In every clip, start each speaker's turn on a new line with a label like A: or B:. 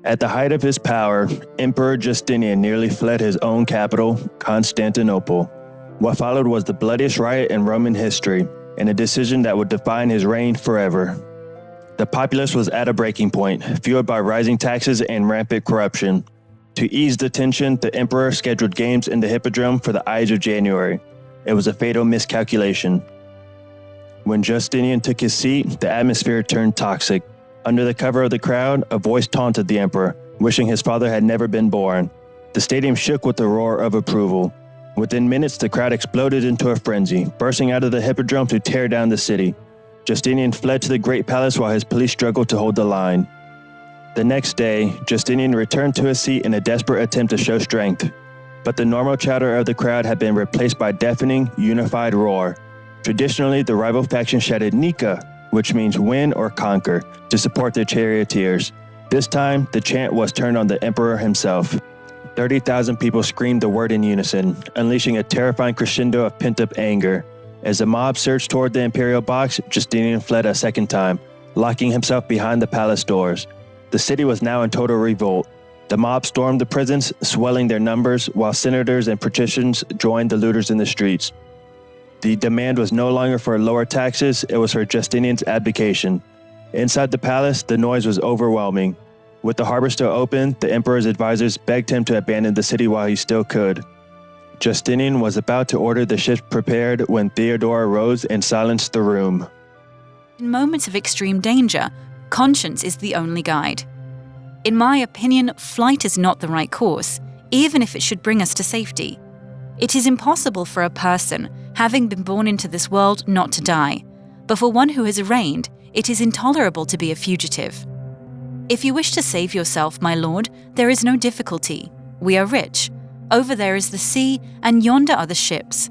A: At the height of his power, Emperor Justinian nearly fled his own capital, Constantinople. What followed was the bloodiest riot in Roman history, and a decision that would define his reign forever. The populace was at a breaking point, fueled by rising taxes and rampant corruption. To ease the tension, the emperor scheduled games in the Hippodrome for the Ides of January. It was a fatal miscalculation. When Justinian took his seat, the atmosphere turned toxic. Under the cover of the crowd, a voice taunted the emperor, wishing his father had never been born. The stadium shook with the roar of approval. Within minutes, the crowd exploded into a frenzy, bursting out of the Hippodrome to tear down the city. Justinian fled to the Great Palace while his police struggled to hold the line. The next day, Justinian returned to his seat in a desperate attempt to show strength. But the normal chatter of the crowd had been replaced by a deafening, unified roar. Traditionally, the rival faction shouted Nika, which means win or conquer, to support their charioteers. This time, the chant was turned on the emperor himself. 30,000 people screamed the word in unison, unleashing a terrifying crescendo of pent-up anger. As the mob surged toward the imperial box, Justinian fled a second time, locking himself behind the palace doors. The city was now in total revolt. The mob stormed the prisons, swelling their numbers, while senators and patricians joined the looters in the streets. The demand was no longer for lower taxes, it was for Justinian's abdication. Inside the palace, the noise was overwhelming. With the harbor still open, the emperor's advisors begged him to abandon the city while he still could. Justinian was about to order the ships prepared when Theodora rose and silenced the room.
B: In moments of extreme danger, conscience is the only guide. In my opinion, flight is not the right course, even if it should bring us to safety. It is impossible for a person, having been born into this world, not to die, but for one who has reigned, it is intolerable to be a fugitive. If you wish to save yourself, my lord, there is no difficulty. We are rich. Over there is the sea, and yonder are the ships.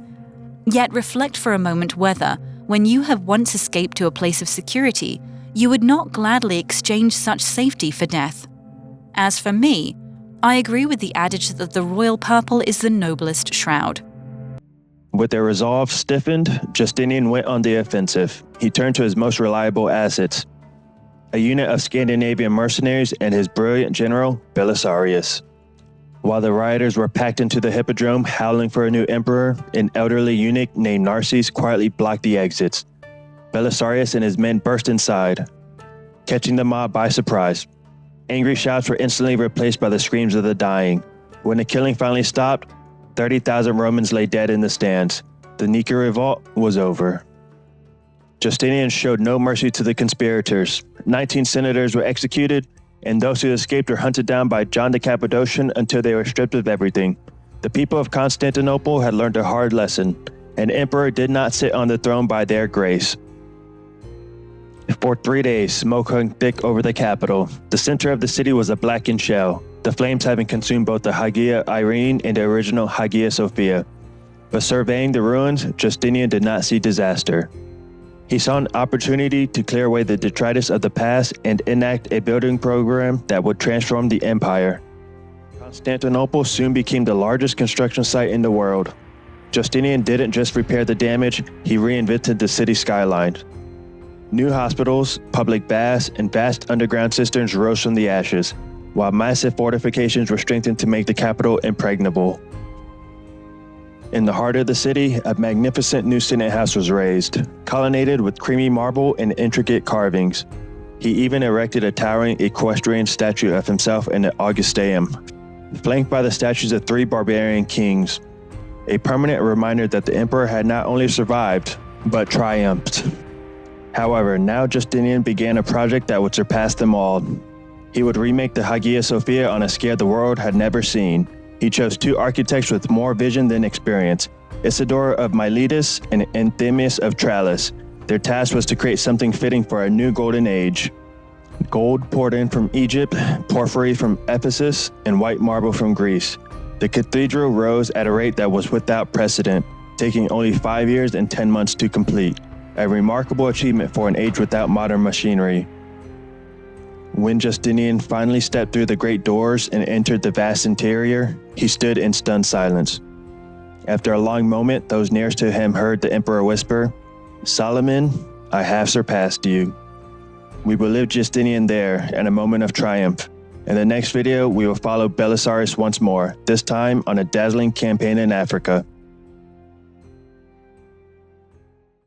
B: Yet reflect for a moment whether, when you have once escaped to a place of security, you would not gladly exchange such safety for death. As for me, I agree with the adage that the royal purple is the noblest shroud.
A: With their resolve stiffened, Justinian went on the offensive. He turned to his most reliable assets, a unit of Scandinavian mercenaries and his brilliant general, Belisarius. While the rioters were packed into the Hippodrome, howling for a new emperor, an elderly eunuch named Narses quietly blocked the exits. Belisarius and his men burst inside, catching the mob by surprise. Angry shouts were instantly replaced by the screams of the dying. When the killing finally stopped, 30,000 Romans lay dead in the stands. The Nika Revolt was over. Justinian showed no mercy to the conspirators. 19 senators were executed, and those who escaped were hunted down by John the Cappadocian until they were stripped of everything. The people of Constantinople had learned a hard lesson. An emperor did not sit on the throne by their grace. For 3 days, smoke hung thick over the capital. The center of the city was a blackened shell, the flames having consumed both the Hagia Irene and the original Hagia Sophia. But surveying the ruins, Justinian did not see disaster. He saw an opportunity to clear away the detritus of the past and enact a building program that would transform the empire. Constantinople soon became the largest construction site in the world. Justinian didn't just repair the damage, he reinvented the city skyline. New hospitals, public baths, and vast underground cisterns rose from the ashes, while massive fortifications were strengthened to make the capital impregnable. In the heart of the city, a magnificent new Senate house was raised, colonnaded with creamy marble and intricate carvings. He even erected a towering equestrian statue of himself in the Augusteum, flanked by the statues of 3 barbarian kings, a permanent reminder that the emperor had not only survived, but triumphed. However, now Justinian began a project that would surpass them all. He would remake the Hagia Sophia on a scale the world had never seen. He chose 2 architects with more vision than experience, Isidore of Miletus and Anthemius of Tralles. Their task was to create something fitting for a new golden age. Gold poured in from Egypt, porphyry from Ephesus, and white marble from Greece. The cathedral rose at a rate that was without precedent, taking only 5 years and 10 months to complete. A remarkable achievement for an age without modern machinery. When Justinian finally stepped through the great doors and entered the vast interior, he stood in stunned silence. After a long moment, those nearest to him heard the emperor whisper, "Solomon, I have surpassed you." We will leave Justinian there in a moment of triumph. In the next video, we will follow Belisarius once more, this time on a dazzling campaign in Africa.